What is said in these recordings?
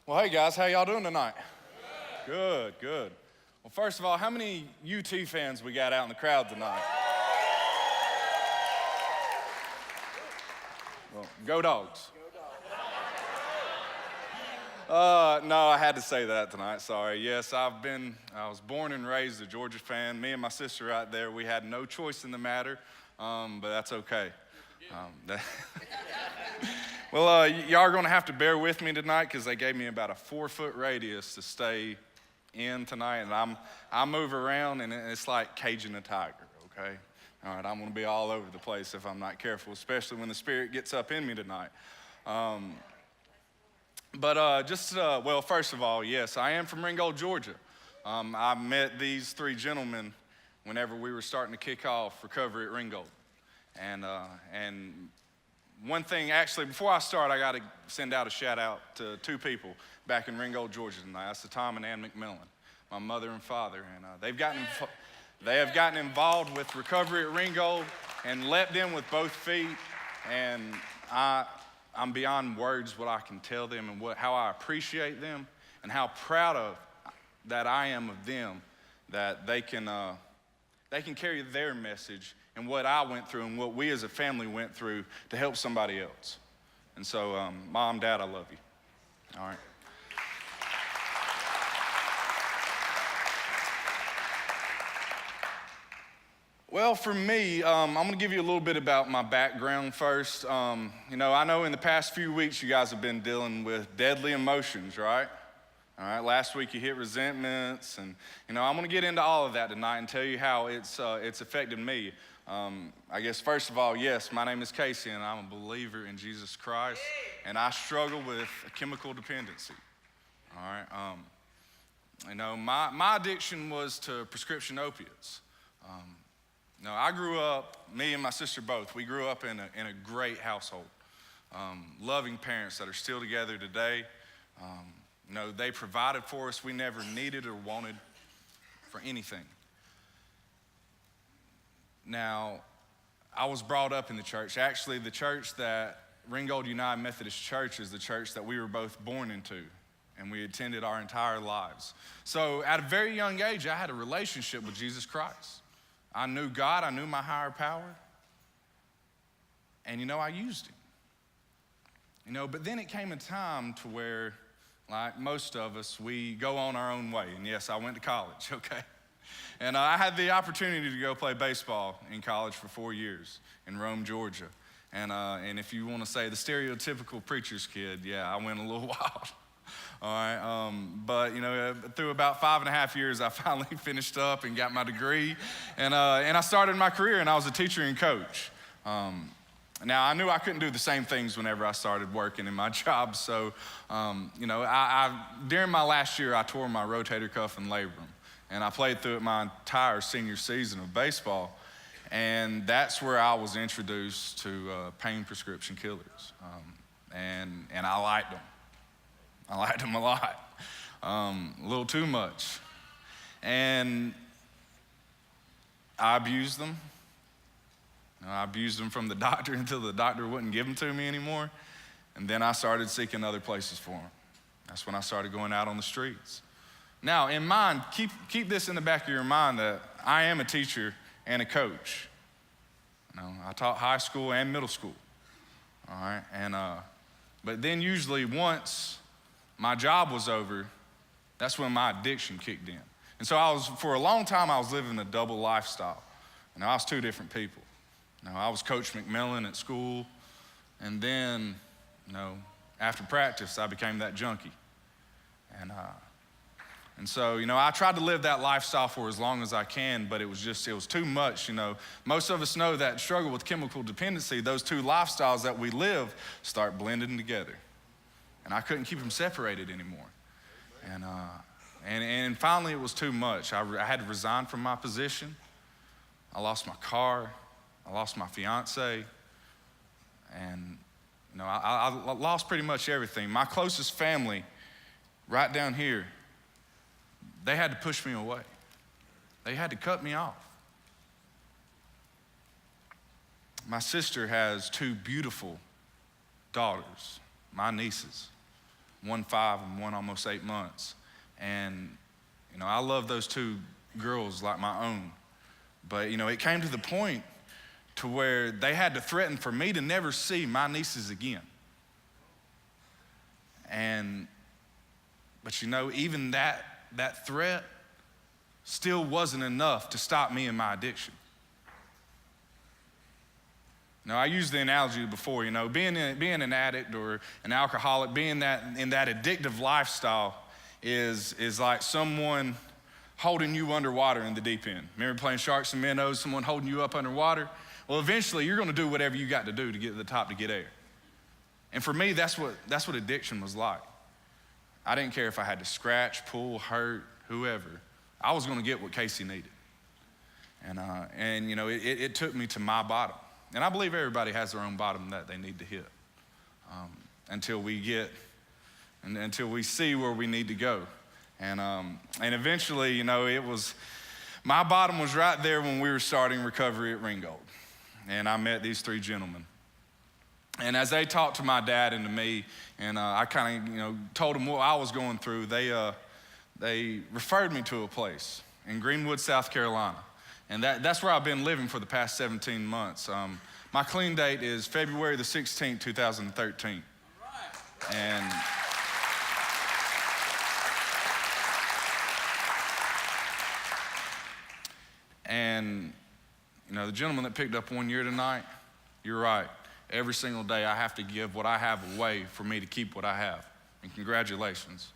Well, hey guys, how y'all doing tonight? Good, good. Well, first of all, how many UT fans we got out in the crowd tonight? Well, go Dogs. No, I had to say that tonight, sorry. Yes, I was born and raised a Georgia fan. Me and my sister right there, we had no choice in the matter, but that's okay. Well, y'all are gonna have to bear with me tonight because they gave me about a 4-foot radius to stay in tonight, and I move around and it's like caging a tiger, okay? All right, I'm gonna be all over the place if I'm not careful, especially when the Spirit gets up in me tonight. Well, first of all, yes, I am from Ringgold, Georgia. I met these three gentlemen whenever we were starting to kick off recovery at Ringgold. And one thing, actually, before I start, I got to send out a shout out to two people back in Ringgold, Georgia tonight. That's the Tom and Ann McMillan, my mother and father. And they have gotten involved with recovery at Ringgold and leapt in with both feet. And I'm beyond words what I can tell them and how I appreciate them and how proud of that I am of them, that they can carry their message and what I went through and what we as a family went through to help somebody else. And so, Mom, Dad, I love you. All right. Well, for me, I'm gonna give you a little bit about my background first. I know in the past few weeks you guys have been dealing with deadly emotions, right? All right, last week you hit resentments, and I'm gonna get into all of that tonight and tell you how it's affected me. I guess first of all, yes, my name is Casey, and I'm a believer in Jesus Christ, and I struggle with a chemical dependency. All right, my addiction was to prescription opiates. I grew up, me and my sister both, we grew up in a great household. Loving parents that are still together today. They provided for us. We never needed or wanted for anything. Now, I was brought up in the church. Actually, the church that Ringgold United Methodist Church is the church that we were both born into, and we attended our entire lives. So at a very young age, I had a relationship with Jesus Christ. I knew God, I knew my higher power, and I used him. But then it came a time to where, like most of us, we go on our own way. And yes, I went to college, okay? And I had the opportunity to go play baseball in college for 4 years in Rome, Georgia. And if you want to say the stereotypical preacher's kid, yeah, I went a little wild. All right, but through about 5.5 years, I finally finished up and got my degree. And I started my career, and I was a teacher and coach. Now, I knew I couldn't do the same things whenever I started working in my job. So, during my last year, I tore my rotator cuff and labrum. And I played through it my entire senior season of baseball. And that's where I was introduced to pain prescription killers. And I liked them. I liked them a lot, a little too much. And I abused them. I abused them from the doctor until the doctor wouldn't give them to me anymore. And then I started seeking other places for them. That's when I started going out on the streets. Now, in mind, keep this in the back of your mind that I am a teacher and a coach. I taught high school and middle school. All right, but then usually once my job was over, that's when my addiction kicked in. And so for a long time, I was living a double lifestyle. I was two different people. I was Coach McMillan at school, and then, after practice, I became that junkie. And so, I tried to live that lifestyle for as long as I can, but it was too much, Most of us know that struggle with chemical dependency, those two lifestyles that we live start blending together. And I couldn't keep them separated anymore. And finally it was too much. I had to resign from my position. I lost my car. I lost my fiance. And, I lost pretty much everything. My closest family, right down here, they had to push me away. They had to cut me off. My sister has two beautiful daughters, my nieces. one 5 and one almost 8 months. And, I love those two girls like my own. But, it came to the point to where they had to threaten for me to never see my nieces again. But even that threat still wasn't enough to stop me in my addiction. Now, I used the analogy before, being an addict or an alcoholic, being in that addictive lifestyle is like someone holding you underwater in the deep end. Remember playing sharks and minnows, someone holding you up underwater? Well, eventually you're gonna do whatever you got to do to get to the top to get air. And for me, that's what addiction was like. I didn't care if I had to scratch, pull, hurt, whoever. I was gonna get what Casey needed. And it took me to my bottom. And I believe everybody has their own bottom that they need to hit until we see where we need to go. And eventually, my bottom was right there when we were starting recovery at Ringgold. And I met these 3 gentlemen. And as they talked to my dad and to me, and I kind of, told them what I was going through, they referred me to a place in Greenwood, South Carolina. And that's where I've been living for the past 17 months. My clean date is February the 16th, 2013. All right. And the gentleman that picked up 1 year tonight, you're right. Every single day I have to give what I have away for me to keep what I have. And congratulations.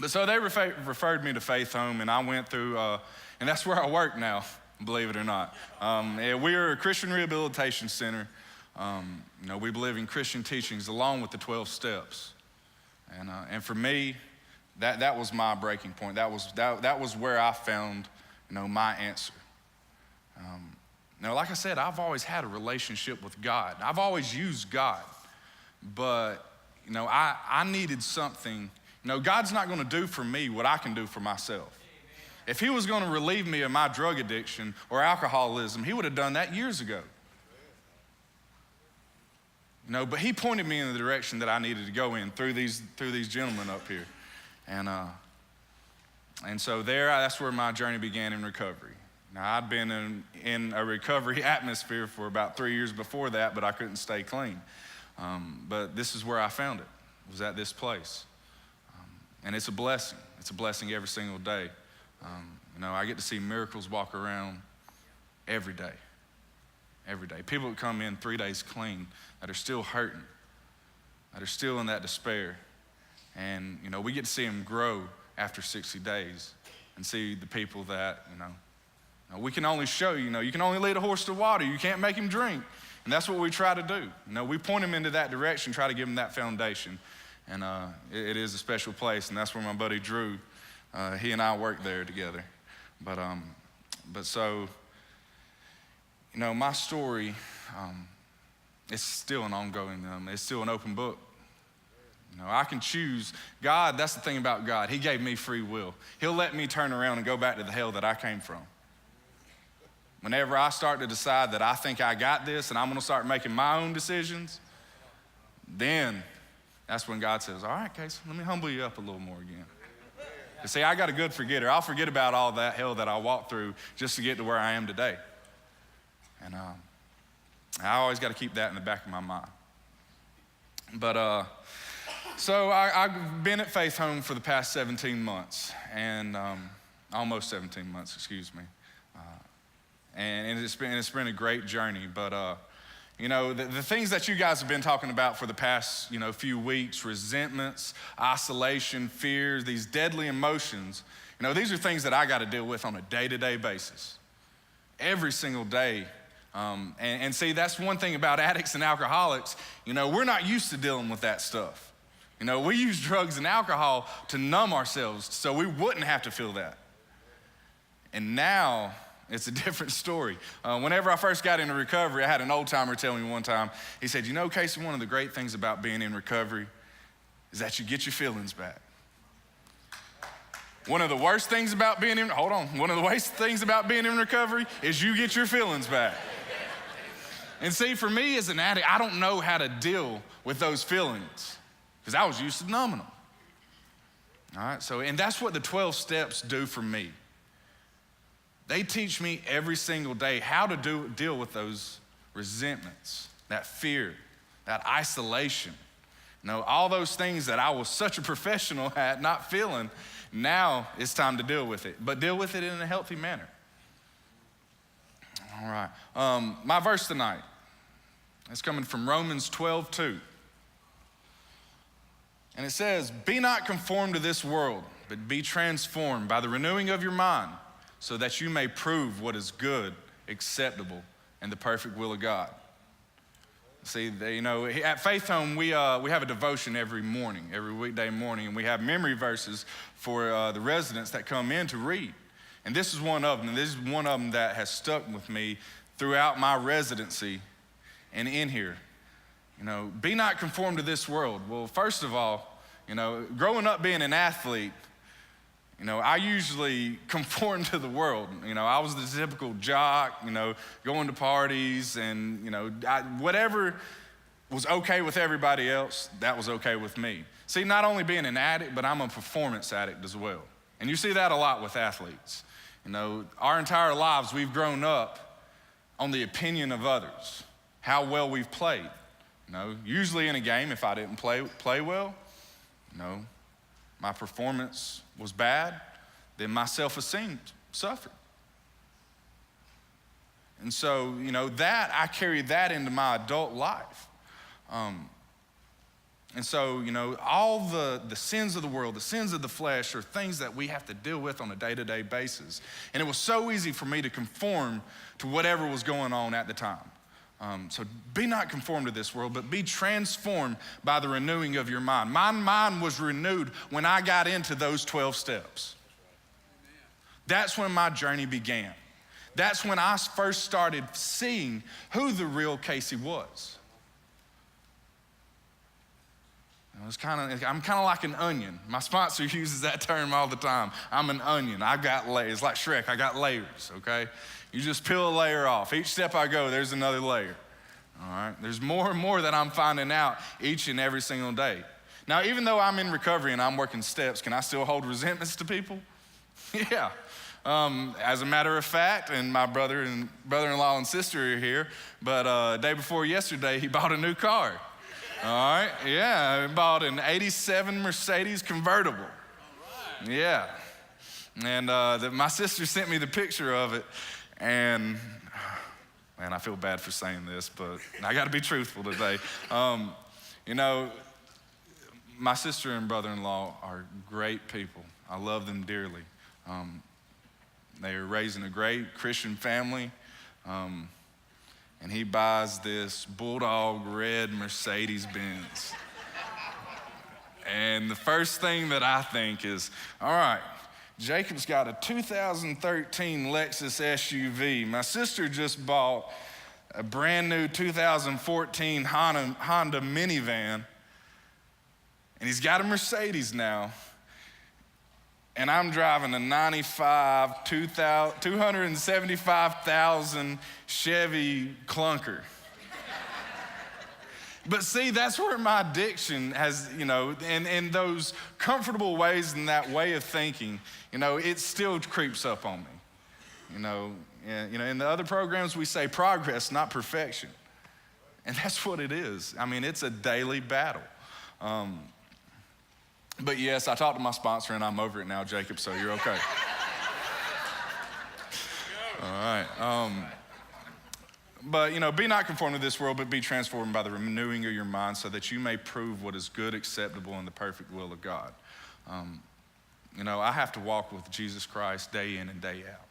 But so they referred me to Faith Home, and I went through, and that's where I work now, believe it or not. We are a Christian rehabilitation center. We believe in Christian teachings along with the 12 steps. And for me, that was my breaking point. That was where I found, my answer. Like I said, I've always had a relationship with God. I've always used God, but I needed something. God's not going to do for me what I can do for myself. If he was going to relieve me of my drug addiction or alcoholism, he would have done that years ago. But he pointed me in the direction that I needed to go in through these gentlemen up here. And so that's where my journey began in recovery. Now, I'd been in a recovery atmosphere for about 3 years before that, but I couldn't stay clean. But this is where I found it, was at this place. And it's a blessing. It's a blessing every single day. I get to see miracles walk around every day. Every day. People that come in 3 days clean that are still hurting, that are still in that despair. And, we get to see them grow after 60 days and see the people that, we can only show, you can only lead a horse to water. You can't make him drink. And that's what we try to do. We point him into that direction, try to give him that foundation. And it is a special place, and that's where my buddy Drew, he and I work there together. But so, my story, it's still an ongoing, it's still an open book. I can choose. God, that's the thing about God. He gave me free will. He'll let me turn around and go back to the hell that I came from. Whenever I start to decide that I think I got this and I'm gonna start making my own decisions, then that's when God says, all right, Casey, let me humble you up a little more again. You see, I got a good forgetter. I'll forget about all that hell that I walked through just to get to where I am today. And I always got to keep that in the back of my mind. But so I've been at Faith Home for the past 17 months, and almost 17 months, excuse me. And it's been a great journey. But the things that you guys have been talking about for the past few weeks, resentments, isolation, fears, these deadly emotions, these are things that I got to deal with on a day-to-day basis, every single day. And see, that's one thing about addicts and alcoholics. We're not used to dealing with that stuff. We use drugs and alcohol to numb ourselves so we wouldn't have to feel that. And now it's a different story. Whenever I first got into recovery, I had an old timer tell me one time, he said, Casey, one of the great things about being in recovery is that you get your feelings back. One of the worst things about being in recovery is you get your feelings back. And see, for me as an addict, I don't know how to deal with those feelings because I was used to numbing them. All right, so, and that's what the 12 steps do for me. They teach me every single day how to deal with those resentments, that fear, that isolation. All those things that I was such a professional at not feeling, now it's time to deal with it, but deal with it in a healthy manner. All right, my verse tonight is coming from Romans 12:2. And it says, "Be not conformed to this world, but be transformed by the renewing of your mind, so that you may prove what is good, acceptable, and the perfect will of God." See, at Faith Home, we have a devotion every morning, every weekday morning, and we have memory verses for the residents that come in to read. And this is one of them, and this is one of them that has stuck with me throughout my residency and in here. Be not conformed to this world. Well, first of all, growing up being an athlete, I usually conformed to the world. I was the typical jock, going to parties and, whatever was okay with everybody else, that was okay with me. See, not only being an addict, but I'm a performance addict as well. And you see that a lot with athletes. Our entire lives, we've grown up on the opinion of others, how well we've played. Usually in a game, if I didn't play well, my performance was bad, then my self-esteem suffered. And so, that I carried that into my adult life. And so, all the sins of the world, the sins of the flesh are things that we have to deal with on a day-to-day basis. And it was so easy for me to conform to whatever was going on at the time. So be not conformed to this world, but be transformed by the renewing of your mind. My mind was renewed when I got into those 12 steps. That's when my journey began. That's when I first started seeing who the real Casey was. I'm kind of like an onion. My sponsor uses that term all the time. I'm an onion. I got layers. It's like Shrek. I got layers, okay? You just peel a layer off. Each step I go, there's another layer. All right? There's more and more that I'm finding out each and every single day. Now, even though I'm in recovery and I'm working steps, can I still hold resentments to people? Yeah. As a matter of fact, and my brother-in-law and sister are here, but day before yesterday, he bought a new car. All right? Yeah, he bought an 87 Mercedes convertible. All right. Yeah. And my sister sent me the picture of it. And, man, I feel bad for saying this, but I got to be truthful today. My sister and brother-in-law are great people. I love them dearly. They are raising a great Christian family. And he buys this Bulldog red Mercedes-Benz. And the first thing that I think is, all right, Jacob's got a 2013 Lexus SUV. My sister just bought a brand new 2014 Honda minivan. And he's got a Mercedes now. And I'm driving a 95, 275,000 Chevy clunker. But see, that's where my addiction has, in those comfortable ways and that way of thinking, it still creeps up on me. In the other programs we say progress, not perfection. And that's what it is. I mean, it's a daily battle. But yes, I talked to my sponsor and I'm over it now, Jacob, so you're okay. All right. But, be not conformed to this world, but be transformed by the renewing of your mind so that you may prove what is good, acceptable, and the perfect will of God. I have to walk with Jesus Christ day in and day out.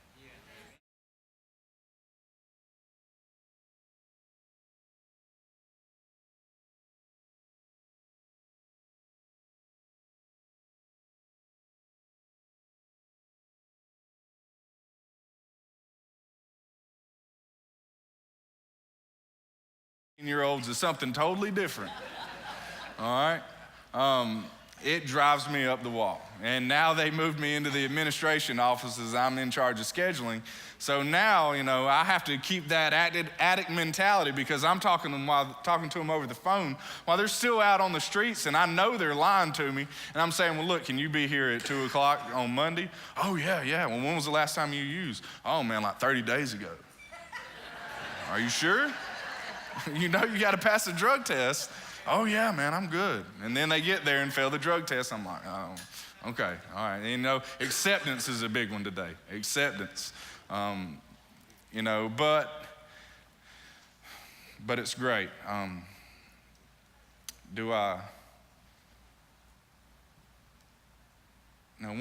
Year-olds is something totally different. All right. It drives me up the wall. And now they moved me into the administration offices. I'm in charge of scheduling. So now, I have to keep that addict mentality because I'm talking to them over the phone while they're still out on the streets, and I know they're lying to me. And I'm saying, well, look, can you be here at 2 o'clock on Monday? Oh, yeah. Well, when was the last time you used? Oh, man, like 30 days ago. Are you sure? You got to pass the drug test. Oh, yeah, man, I'm good. And then they get there and fail the drug test. I'm like, oh, okay, all right. And, acceptance is a big one today. Acceptance. But it's great. One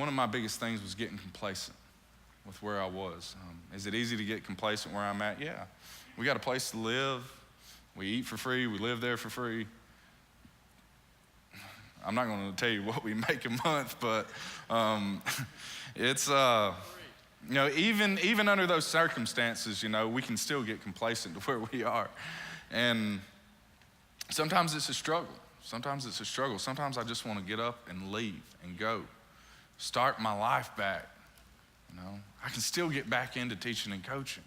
of my biggest things was getting complacent with where I was. Is it easy to get complacent where I'm at? Yeah. We got a place to live. We eat for free. We live there for free. I'm not going to tell you what we make a month, but it's, even under those circumstances, we can still get complacent to where we are. And sometimes it's a struggle. Sometimes I just want to get up and leave and go. Start my life back. I can still get back into teaching and coaching.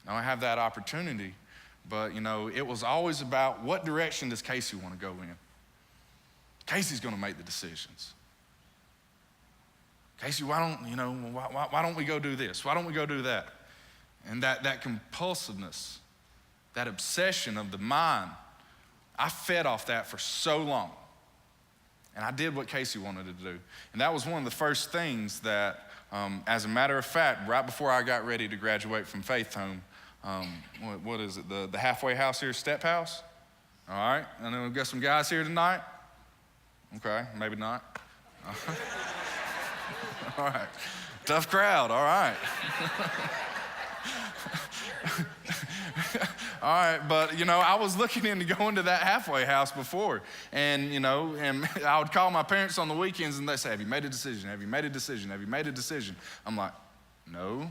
I have that opportunity, but it was always about what direction does Casey want to go in? Casey's going to make the decisions. Casey, why don't we go do this? Why don't we go do that? And that compulsiveness, that obsession of the mind, I fed off that for so long. And I did what Casey wanted to do. And that was one of the first things that, as a matter of fact, right before I got ready to graduate from Faith Home, what is it, the halfway house here, Step House? All right, I know we've got some guys here tonight. Okay, maybe not. All right, tough crowd, all right. All right, but I was looking into going to that halfway house before, and and I would call my parents on the weekends and they say, have you made a decision? Have you made a decision? Have you made a decision? I'm like, no.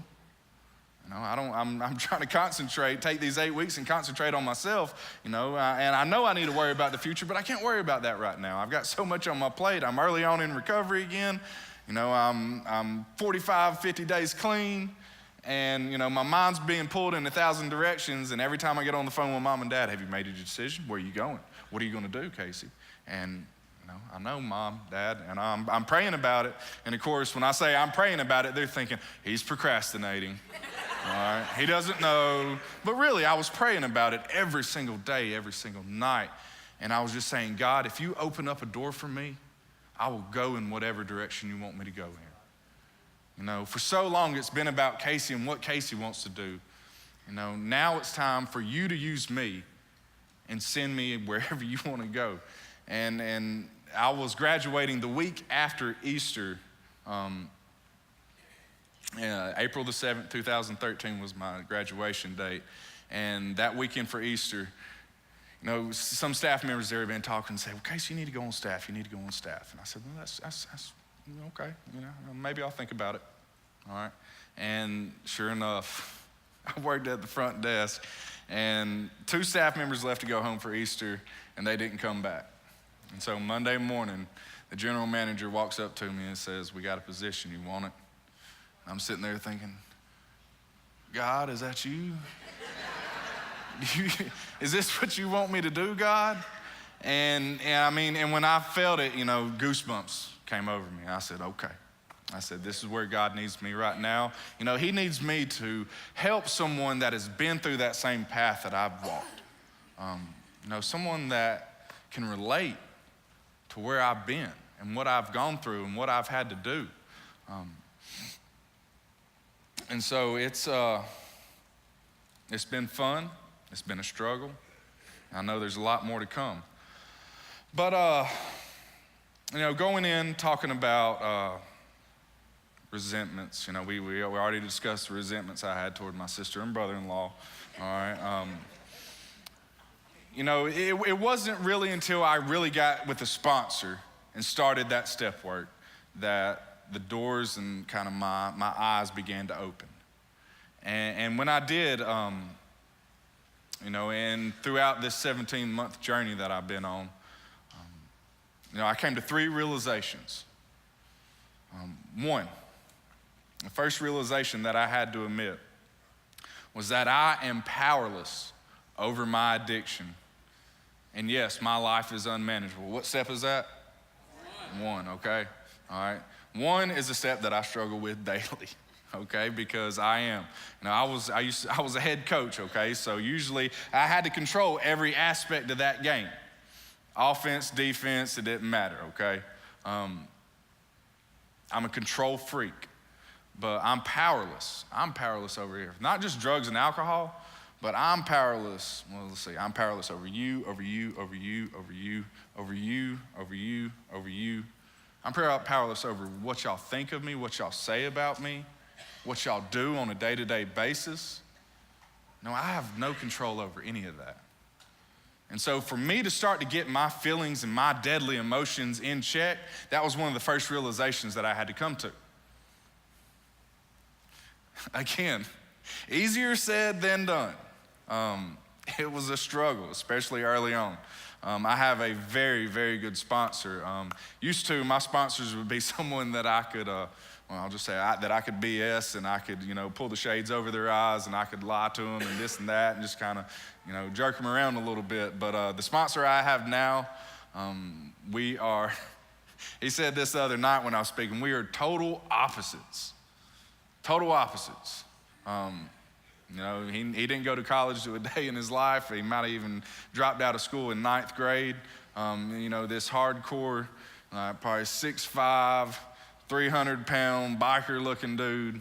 I'm trying to concentrate, take these 8 weeks and concentrate on myself, and I know I need to worry about the future, but I can't worry about that right now. I've got so much on my plate. I'm early on in recovery again. I'm 45, 50 days clean, and, my mind's being pulled in 1,000 directions, and every time I get on the phone with mom and dad, have you made a decision? Where are you going? What are you going to do, Casey? And I know, Mom, Dad, and I'm praying about it. And of course, when I say I'm praying about it, they're thinking, he's procrastinating. All right, he doesn't know. But really, I was praying about it every single day, every single night. And I was just saying, God, if you open up a door for me, I will go in whatever direction you want me to go in. For so long, it's been about Casey and what Casey wants to do. Now it's time for you to use me and send me wherever you want to go. And I was graduating the week after Easter. April the 7th, 2013 was my graduation date. And that weekend for Easter, some staff members there have been talking and say, well, Casey, you need to go on staff. You need to go on staff. And I said, well, that's okay. Maybe I'll think about it. All right. And sure enough, I worked at the front desk, and 2 staff members left to go home for Easter, and they didn't come back. And so Monday morning, the general manager walks up to me and says, we got a position, you want it? I'm sitting there thinking, God, is that you? Is this what you want me to do, God? And when I felt it, goosebumps came over me. I said, okay. I said, this is where God needs me right now. He needs me to help someone that has been through that same path that I've walked. Someone that can relate to where I've been and what I've gone through and what I've had to do. And so it's been fun. It's been a struggle. I know there's a lot more to come. But, going in, talking about resentments, we already discussed the resentments I had toward my sister and brother-in-law, all right? It wasn't really until I really got with a sponsor and started that step work that the doors and kind of my eyes began to open. And when I did, and throughout this 17-month journey that I've been on, I came to 3 realizations. One, the first realization that I had to admit was that I am powerless over my addiction. And yes, my life is unmanageable. What step is that? 1, okay? All right. 1 is a step that I struggle with daily, okay? Because I am. I was a head coach, okay? So usually I had to control every aspect of that game. Offense, defense, it didn't matter, okay? I'm a control freak, but I'm powerless. I'm powerless over here. Not just drugs and alcohol, but I'm powerless. Well, let's see. I'm powerless over you, over you, over you, over you, over you, over you, over you. I'm powerless over what y'all think of me, what y'all say about me, what y'all do on a day-to-day basis. No, I have no control over any of that. And so for me to start to get my feelings and my deadly emotions in check, that was one of the first realizations that I had to come to. Again, easier said than done. It was a struggle, especially early on. I have a very, very good sponsor. Used to, my sponsors would be someone that I could, I'll just say that I could BS and I could, pull the shades over their eyes and I could lie to them and this and that and just kind of, jerk them around a little bit. But the sponsor I have now, he said this the other night when I was speaking, we are total opposites. Total opposites. He didn't go to college a day in his life. He might have even dropped out of school in 9th grade. This hardcore, probably 6'5", 300-pound biker-looking dude.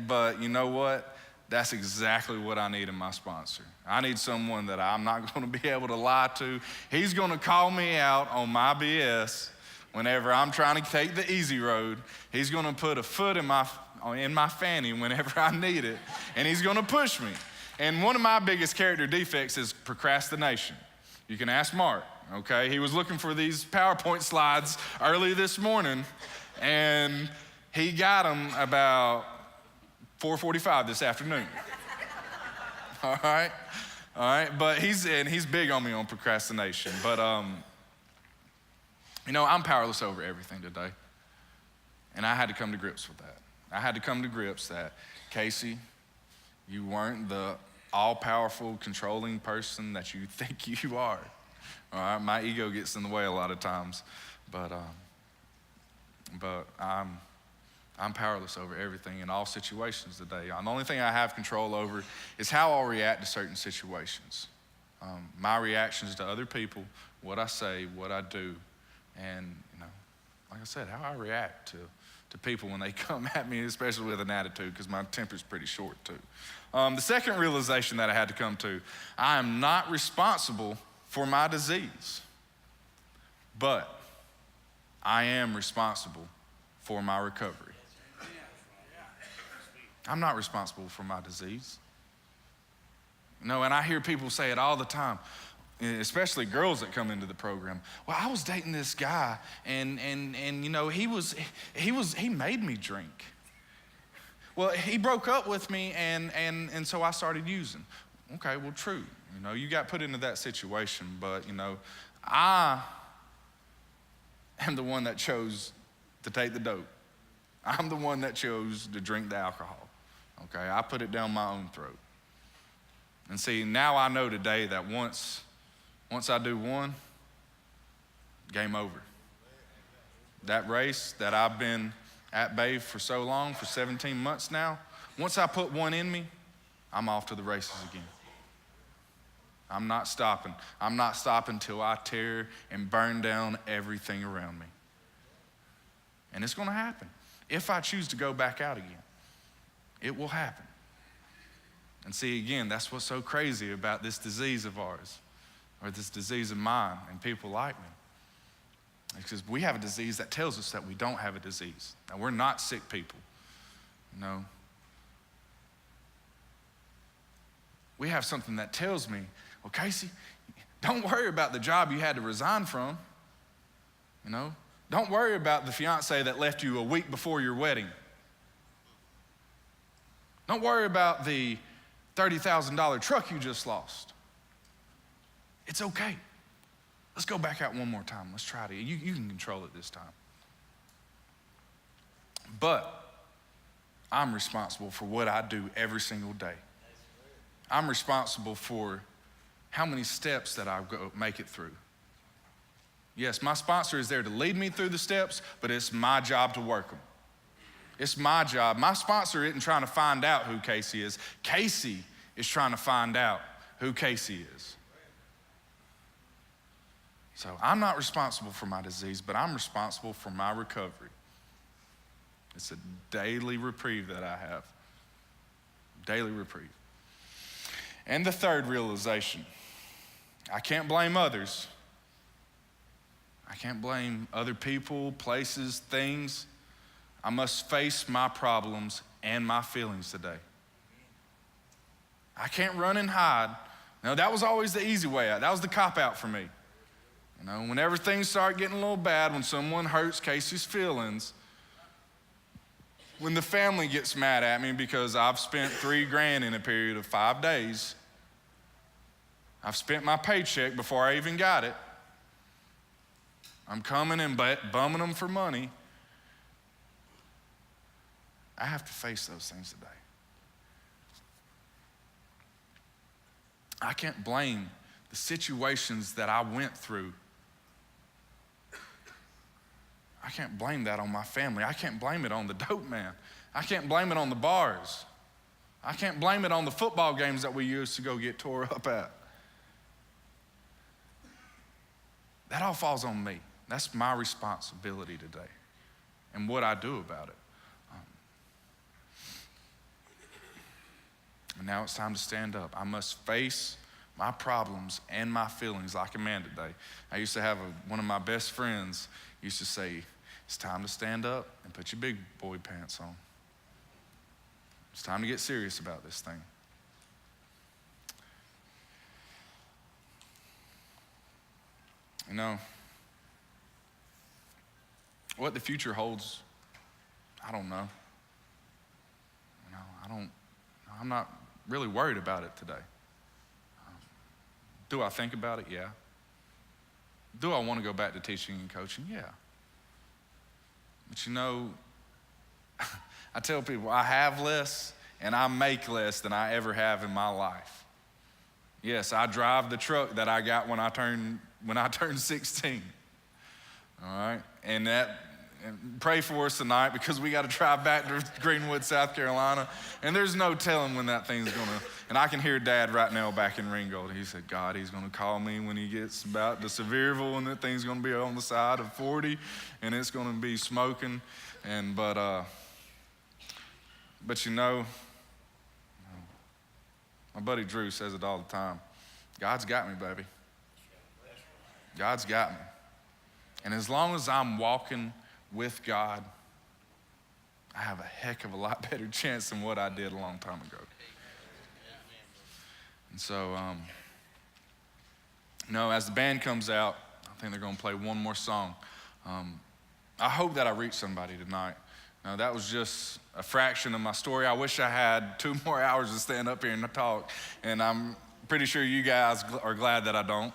But you know what? That's exactly what I need in my sponsor. I need someone that I'm not going to be able to lie to. He's going to call me out on my BS whenever I'm trying to take the easy road. He's going to put a foot in my fanny whenever I need it, and he's going to push me. And one of my biggest character defects is procrastination. You can ask Mark, okay? He was looking for these PowerPoint slides early this morning, and he got them about 4:45 this afternoon. All right? But he's big on me on procrastination. But, I'm powerless over everything today, and I had to come to grips with that. I had to come to grips that, Casey, you weren't the all-powerful, controlling person that you think you are. All right, my ego gets in the way a lot of times, but I'm powerless over everything in all situations today. The only thing I have control over is how I'll react to certain situations. My reactions to other people, what I say, what I do, and like I said, how I react to people when they come at me, especially with an attitude, because my temper's pretty short too. The second realization that I had to come to, I am not responsible for my disease, but I am responsible for my recovery. I'm not responsible for my disease. And I hear people say it all the time, especially girls that come into the program. Well, I was dating this guy, and he made me drink. Well, he broke up with me, and so I started using. Okay, well, true. You got put into that situation, but I am the one that chose to take the dope. I'm the one that chose to drink the alcohol. Okay, I put it down my own throat. And see, now I know today that once I do one, game over. That race that I've been at bay for so long, for 17 months now, once I put one in me, I'm off to the races again. I'm not stopping. I'm not stopping till I tear and burn down everything around me. And it's going to happen. If I choose to go back out again, it will happen. And see, again, that's what's so crazy about this disease of ours, or this disease of mine and people like me. Because we have a disease that tells us that we don't have a disease. Now, we're not sick people. We have something that tells me, well, Casey, don't worry about the job you had to resign from. Don't worry about the fiance that left you a week before your wedding. Don't worry about the $30,000 truck you just lost. It's okay. Let's go back out one more time. Let's try it. You can control it this time. But I'm responsible for what I do every single day. I'm responsible for how many steps that I make it through. Yes, my sponsor is there to lead me through the steps, but it's my job to work them. It's my job. My sponsor isn't trying to find out who Casey is. Casey is trying to find out who Casey is. So I'm not responsible for my disease, but I'm responsible for my recovery. It's a daily reprieve that I have. Daily reprieve. And the third realization, I can't blame others. I can't blame other people, places, things. I must face my problems and my feelings today. I can't run and hide. No, that was always the easy way out. That was the cop-out for me. You know, whenever things start getting a little bad, when someone hurts Casey's feelings, when the family gets mad at me because I've spent $3,000 in a period of 5 days, I've spent my paycheck before I even got it. I'm coming and bumming them for money. I have to face those things today. I can't blame the situations that I went through. I can't blame that on my family. I can't blame it on the dope man. I can't blame it on the bars. I can't blame it on the football games that we used to go get tore up at. That all falls on me. That's my responsibility today and what I do about it. And now it's time to stand up. I must face my problems and my feelings like a man today. I used to have one of my best friends used to say, it's time to stand up and put your big boy pants on. It's time to get serious about this thing. You know, what the future holds, I don't know. You know, I'm not really worried about it today. Do I think about it? Yeah. Do I want to go back to teaching and coaching? Yeah. But you know, I tell people I have less and I make less than I ever have in my life. Yes, I drive the truck that I got when I turned 16. All right, and pray for us tonight because we got to drive back to Greenwood, South Carolina, and there's no telling when that thing's gonna. And I can hear Dad right now back in Ringgold. He said, God, he's gonna call me when he gets about to Sevierville, and that thing's gonna be on the side of 40, and it's gonna be smoking. But you know, my buddy Drew says it all the time. God's got me, baby. God's got me. And as long as I'm walking with God, I have a heck of a lot better chance than what I did a long time ago. And so, as the band comes out, I think they're going to play one more song. I hope that I reach somebody tonight. Now, that was just a fraction of my story. I wish I had 2 more hours to stand up here and talk, and I'm pretty sure you guys are glad that I don't.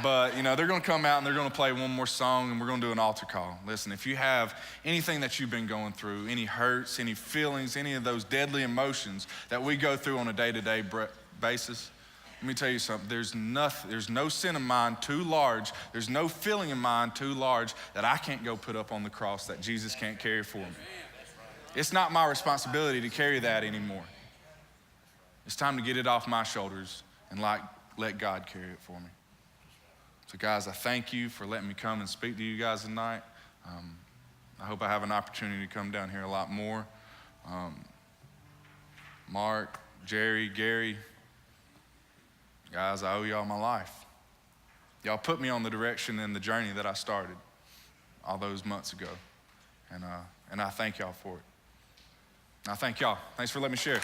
But, they're going to come out and they're going to play one more song and we're going to do an altar call. Listen, if you have anything that you've been going through, any hurts, any feelings, any of those deadly emotions that we go through on a day-to-day basis, let me tell you something. There's no sin of mine too large. There's no feeling of mine too large that I can't go put up on the cross that Jesus can't carry for me. It's not my responsibility to carry that anymore. It's time to get it off my shoulders and let God carry it for me. So guys, I thank you for letting me come and speak to you guys tonight. I hope I have an opportunity to come down here a lot more. Mark, Jerry, Gary, guys, I owe y'all my life. Y'all put me on the direction and the journey that I started all those months ago. And I thank y'all for it. I thank y'all. Thanks for letting me share.